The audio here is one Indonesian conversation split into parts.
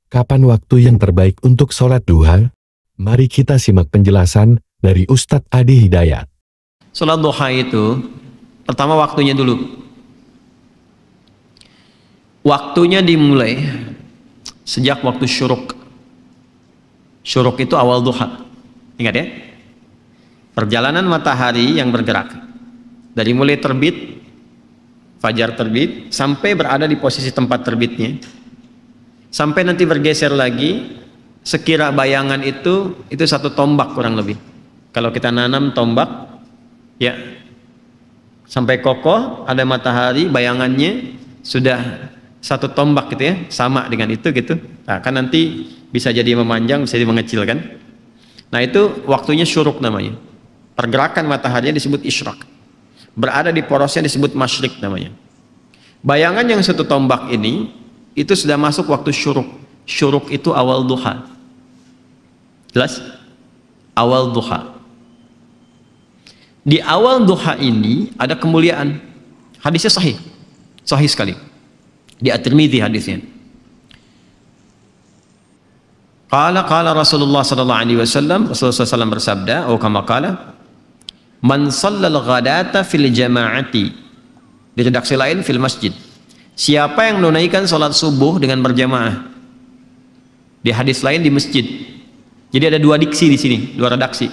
Kapan waktu yang terbaik untuk sholat duha? Mari kita simak penjelasan dari Ustadz Adi Hidayat. Sholat duha itu, pertama waktunya dulu. Waktunya dimulai sejak waktu syuruk. Syuruk itu awal duha. Ingat ya? Perjalanan matahari yang bergerak. Dari mulai terbit, fajar terbit, sampai berada di posisi tempat terbitnya. Sampai nanti bergeser lagi, sekira bayangan itu satu tombak kurang lebih. Kalau kita nanam tombak, ya sampai kokoh ada matahari, bayangannya sudah satu tombak gitu ya, sama dengan itu gitu. Nah, kan nanti bisa jadi memanjang, bisa jadi mengecil kan. Nah itu waktunya syuruk namanya. Pergerakan mataharinya disebut isyraq. Berada di porosnya disebut masyrik namanya. Bayangan yang satu tombak ini itu sudah masuk waktu syuruk. Syuruk itu awal duha. Jelas? Awal duha. Di awal duha ini ada kemuliaan. Hadisnya sahih. Sahih sekali. Di At-Tirmidzi hadisnya. Qala Rasulullah sallallahu alaihi wasallam, Rasulullah SAW bersabda, atau kama qala, man shallal ghadata fil jama'ati. Di redaksi lain fil masjid. Siapa yang menunaikan salat subuh dengan berjamaah? Di hadis lain di masjid. Jadi ada dua diksi di sini, dua redaksi.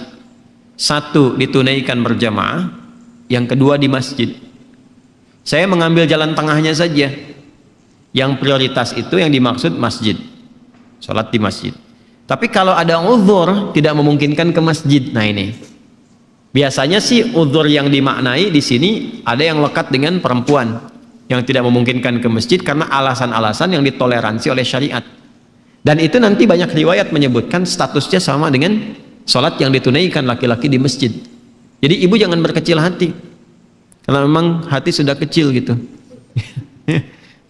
Satu ditunaikan berjamaah, yang kedua di masjid. Saya mengambil jalan tengahnya saja. Yang prioritas itu yang dimaksud masjid. Salat di masjid. Tapi kalau ada uzur tidak memungkinkan ke masjid. Nah ini. Biasanya sih uzur yang dimaknai di sini ada yang lekat dengan perempuan yang tidak memungkinkan ke masjid karena alasan-alasan yang ditoleransi oleh syariat. Dan itu nanti banyak riwayat menyebutkan statusnya sama dengan sholat yang ditunaikan laki-laki di masjid. Jadi ibu jangan berkecil hati, karena memang hati sudah kecil gitu.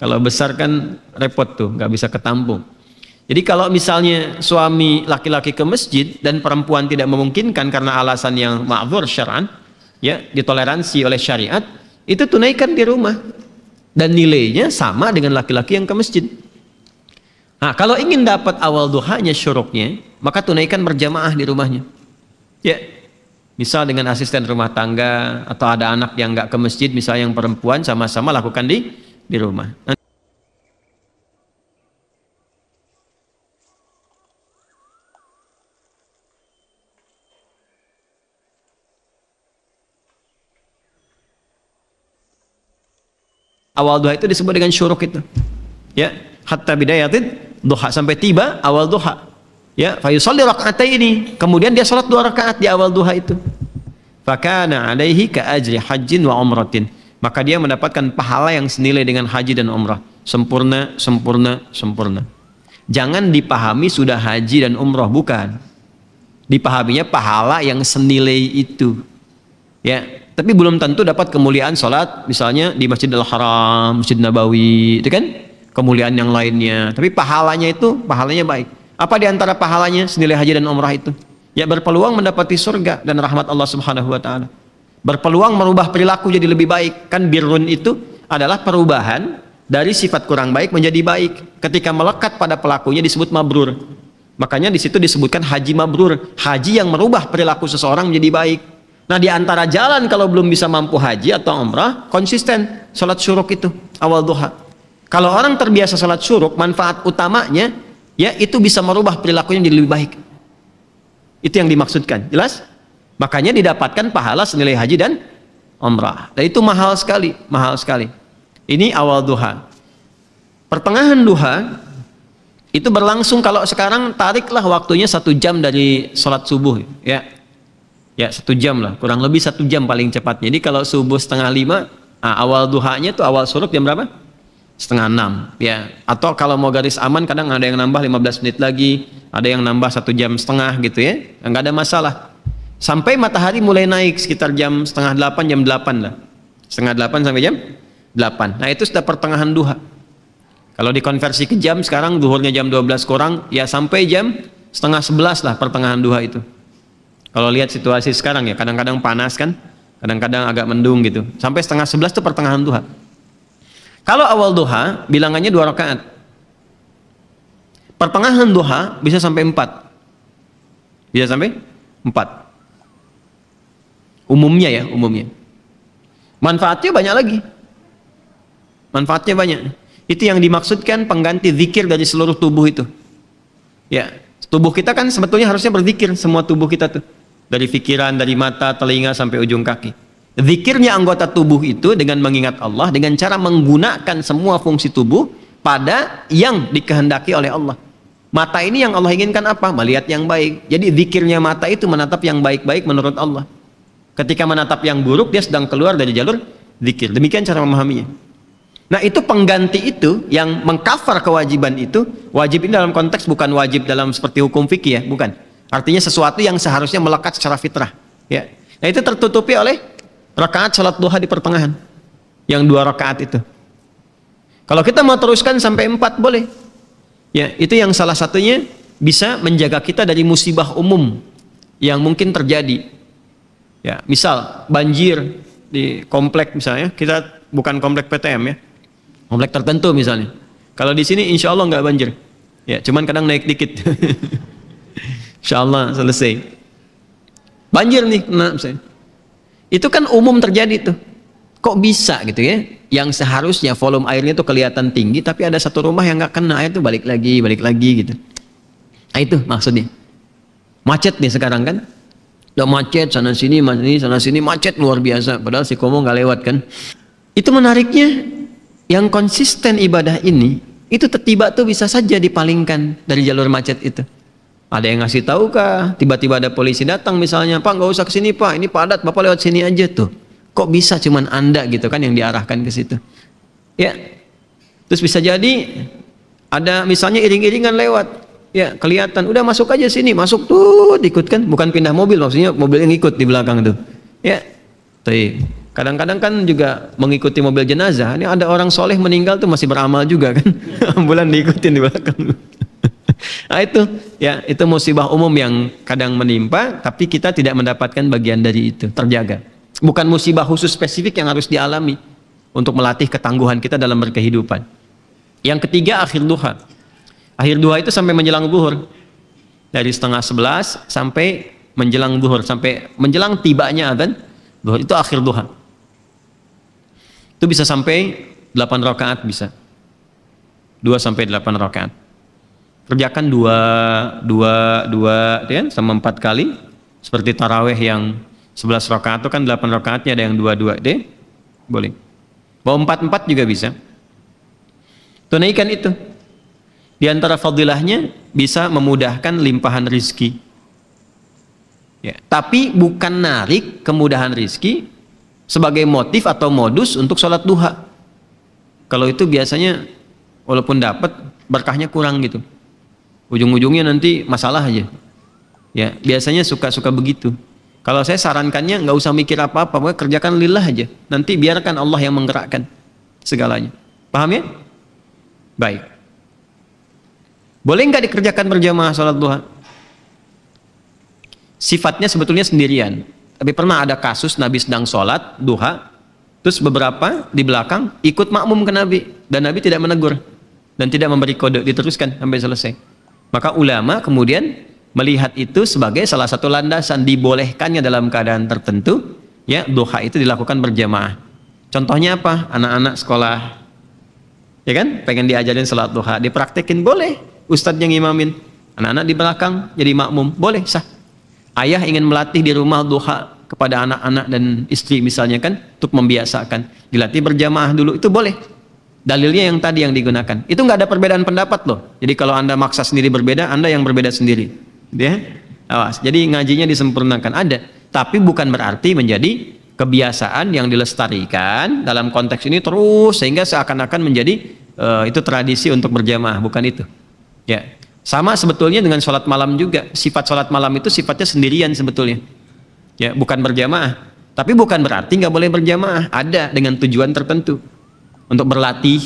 Kalau besar kan repot tuh, nggak bisa ketampung. Jadi kalau misalnya suami laki-laki ke masjid dan perempuan tidak memungkinkan karena alasan yang ma'dzur syar'an, ya ditoleransi oleh syariat, itu tunaikan di rumah. Dan nilainya sama dengan laki-laki yang ke masjid. Nah, kalau ingin dapat awal duhanya syuruknya, maka tunaikan berjamaah di rumahnya. Ya, misal dengan asisten rumah tangga atau ada anak yang nggak ke masjid, misalnya yang perempuan, sama-sama lakukan di rumah. Awal duha itu disebut dengan syuruk itu. Ya, hatta bidayatin duha, sampai tiba awal duha. Ya, fa yusalli raka'ataini, kemudian dia salat 2 rakaat di awal duha itu. Fakana alaihi ka ajri hajjin wa umratin. Maka dia mendapatkan pahala yang senilai dengan haji dan umrah. Sempurna, sempurna, sempurna. Jangan dipahami sudah haji dan umrah, bukan. Dipahaminya pahala yang senilai itu. Ya, tapi belum tentu dapat kemuliaan sholat misalnya di Masjidil Haram, Masjid Nabawi, itu kan kemuliaan yang lainnya. Tapi pahalanya baik. Apa di antara pahalanya senilai haji dan umrah itu? Ya berpeluang mendapati surga dan rahmat Allah Subhanahu wa taala. Berpeluang merubah perilaku jadi lebih baik. Kan birrun itu adalah perubahan dari sifat kurang baik menjadi baik. Ketika melekat pada pelakunya disebut mabrur. Makanya di situ disebutkan haji mabrur, haji yang merubah perilaku seseorang menjadi baik. Nah di antara jalan kalau belum bisa mampu haji atau umrah, konsisten sholat syuruk itu awal duha. Kalau orang terbiasa sholat syuruk, manfaat utamanya ya itu bisa merubah perilakunya menjadi lebih baik. Itu yang dimaksudkan, jelas? Makanya didapatkan pahala senilai haji dan umrah. Dan itu mahal sekali, mahal sekali. Ini awal duha. Pertengahan duha itu berlangsung, kalau sekarang tariklah waktunya 1 jam dari sholat subuh, ya. Ya 1 jam lah, kurang lebih 1 jam paling cepatnya. Jadi kalau subuh 4:30, nah, awal duhanya itu awal syuruk jam berapa? 5:30 ya. Atau kalau mau garis aman kadang ada yang nambah 15 menit lagi, ada yang nambah 1,5 jam gitu ya, nggak ada masalah. Sampai matahari mulai naik sekitar jam 7:30, jam 8 lah. 7:30 sampai jam 8. Nah itu sudah pertengahan duha. Kalau dikonversi ke jam sekarang, duhurnya jam 12 kurang, ya sampai jam 10:30 lah pertengahan duha itu. Kalau lihat situasi sekarang ya, kadang-kadang panas kan, kadang-kadang agak mendung gitu. Sampai 10:30 itu pertengahan duha. Kalau awal duha, bilangannya 2 rakaat. Pertengahan duha bisa sampai 4. Bisa sampai 4. Umumnya ya, umumnya. Manfaatnya banyak lagi. Manfaatnya banyak. Itu yang dimaksudkan pengganti zikir dari seluruh tubuh itu. Ya, tubuh kita kan sebetulnya harusnya berzikir, semua tubuh kita tuh. Dari pikiran, dari mata, telinga sampai ujung kaki. Zikirnya anggota tubuh itu dengan mengingat Allah, dengan cara menggunakan semua fungsi tubuh pada yang dikehendaki oleh Allah. Mata ini yang Allah inginkan apa? Melihat yang baik. Jadi zikirnya mata itu menatap yang baik-baik menurut Allah. Ketika menatap yang buruk, dia sedang keluar dari jalur zikir. Demikian cara memahaminya. Nah, itu pengganti itu yang mengcover kewajiban itu. Wajib ini dalam konteks bukan wajib dalam seperti hukum fikih ya, bukan. Artinya sesuatu yang seharusnya melekat secara fitrah. Ya. Nah, itu tertutupi oleh rakaat salat duha di pertengahan. Yang 2 rakaat itu. Kalau kita mau teruskan sampai 4 boleh. Ya, itu yang salah satunya bisa menjaga kita dari musibah umum yang mungkin terjadi. Ya, misal banjir di komplek misalnya, kita bukan komplek PTM ya, komplek tertentu misalnya. Kalau di sini insya Allah nggak banjir, ya cuman kadang naik dikit. Insya Allah selesai. Banjir nih, nah, misalnya. Itu kan umum terjadi tuh. Kok bisa gitu ya? Yang seharusnya volume airnya tuh kelihatan tinggi, tapi ada satu rumah yang nggak kena air tuh balik lagi gitu. Nah itu maksudnya. Macet nih sekarang kan? Udah macet sana sini macet luar biasa. Padahal si Komo nggak lewat kan? Itu menariknya, yang konsisten ibadah ini itu tiba tuh bisa saja dipalingkan dari jalur macet itu. Ada yang ngasih tahu kah? Tiba-tiba ada polisi datang misalnya, Pak nggak usah kesini Pak, ini padat, Bapak lewat sini aja tuh. Kok bisa cuman Anda gitu kan yang diarahkan ke situ? Ya, terus bisa jadi ada misalnya iring-iringan lewat, ya kelihatan, udah masuk aja sini, masuk tuh, ikut kan? Bukan pindah mobil, maksudnya mobil yang ikut di belakang tuh. Ya, tuh. Kadang-kadang kan juga mengikuti mobil jenazah. Ini ada orang soleh meninggal tuh masih beramal juga kan? Ambulan diikutin di belakang. Nah itu, ya itu musibah umum yang kadang menimpa, tapi kita tidak mendapatkan bagian dari itu, terjaga. Bukan musibah khusus spesifik yang harus dialami untuk melatih ketangguhan kita dalam berkehidupan. Yang ketiga, akhir duha. Akhir duha itu sampai menjelang zuhur. Dari 10:30 sampai menjelang zuhur, sampai menjelang tibanya adzan zuhur, itu akhir duha. Itu bisa sampai 8 rakaat bisa. 2 sampai 8 rakaat. Kerjakan 2 ya, sama 4 kali. Seperti taraweh yang 11 rakaat itu kan 8 rakaatnya, ada yang 2 deh. Boleh. Mau 4 juga bisa. Tunaikan itu. Di antara fadilahnya bisa memudahkan limpahan rizki. Ya, tapi bukan narik kemudahan rizki sebagai motif atau modus untuk sholat duha. Kalau itu biasanya walaupun dapat berkahnya kurang gitu. Ujung-ujungnya nanti masalah aja. Ya, biasanya suka begitu. Kalau saya sarankannya nggak usah mikir apa-apa, pokoknya kerjakan lillah aja. Nanti biarkan Allah yang menggerakkan segalanya. Paham ya? Baik. Boleh nggak dikerjakan berjamaah sholat duha? Sifatnya sebetulnya sendirian. Tapi pernah ada kasus Nabi sedang sholat duha, terus beberapa di belakang ikut makmum ke Nabi, dan Nabi tidak menegur dan tidak memberi kode, diteruskan sampai selesai. Maka ulama kemudian melihat itu sebagai salah satu landasan dibolehkannya dalam keadaan tertentu, ya duha itu dilakukan berjamaah. Contohnya apa? Anak-anak sekolah, ya kan, pengen diajarin salat duha, dipraktekin boleh. Ustadz yang imamin, anak-anak di belakang jadi makmum, boleh, sah. Ayah ingin melatih di rumah duha kepada anak-anak dan istri misalnya kan, untuk membiasakan, dilatih berjamaah dulu, itu boleh. Dalilnya yang tadi yang digunakan. Itu nggak ada perbedaan pendapat loh. Jadi kalau Anda maksa sendiri berbeda, Anda yang berbeda sendiri. Ya? Awas. Jadi ngajinya disempurnakan, ada. Tapi bukan berarti menjadi kebiasaan yang dilestarikan dalam konteks ini terus sehingga seakan-akan menjadi itu tradisi untuk berjamaah, bukan itu. Ya. Sama sebetulnya dengan sholat malam juga. Sifat sholat malam itu sifatnya sendirian sebetulnya. Ya, bukan berjamaah. Tapi bukan berarti nggak boleh berjamaah. Ada dengan tujuan tertentu. Untuk berlatih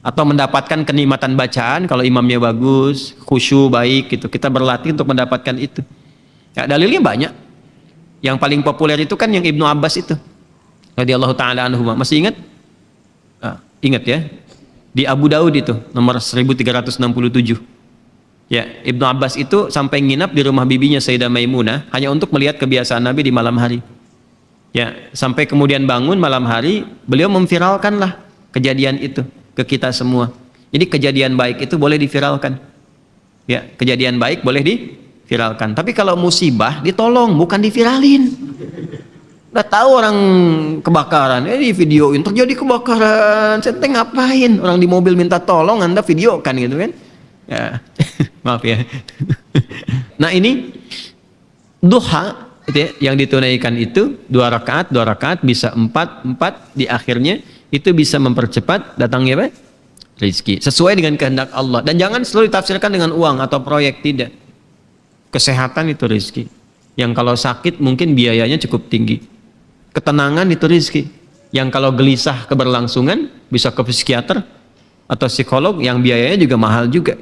atau mendapatkan kenikmatan bacaan kalau imamnya bagus, khusyuk baik gitu. Kita berlatih untuk mendapatkan itu. Ya, dalilnya banyak. Yang paling populer itu kan yang Ibnu Abbas itu. Radhiyallahu taala anhu. Masih ingat? Ingat ya. Di Abu Daud itu nomor 1367. Ya, Ibnu Abbas itu sampai nginap di rumah bibinya Sayyidah Maimunah hanya untuk melihat kebiasaan Nabi di malam hari. Ya, sampai kemudian bangun malam hari, beliau memviralkanlah kejadian itu ke kita semua. Jadi kejadian baik itu boleh diviralkan. Ya, kejadian baik boleh diviralkan. Tapi kalau musibah ditolong, bukan diviralin. Udah tahu orang kebakaran, di videoin terjadi kebakaran, saya ngapain? Orang di mobil minta tolong, Anda videokan gitu kan? Ya, maaf ya. Nah ini duha gitu ya, yang ditunaikan itu 2 rakaat bisa 4 di akhirnya itu bisa mempercepat datangnya apa? Rezeki sesuai dengan kehendak Allah. Dan jangan selalu ditafsirkan dengan uang atau proyek, tidak. Kesehatan itu rezeki. Yang kalau sakit mungkin biayanya cukup tinggi. Ketenangan itu rezeki. Yang kalau gelisah keberlangsungan bisa ke psikiater atau psikolog yang biayanya juga mahal juga.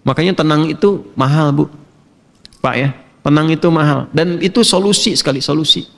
Makanya tenang itu mahal, Bu. Pak ya, tenang itu mahal. Dan itu solusi sekali, solusi.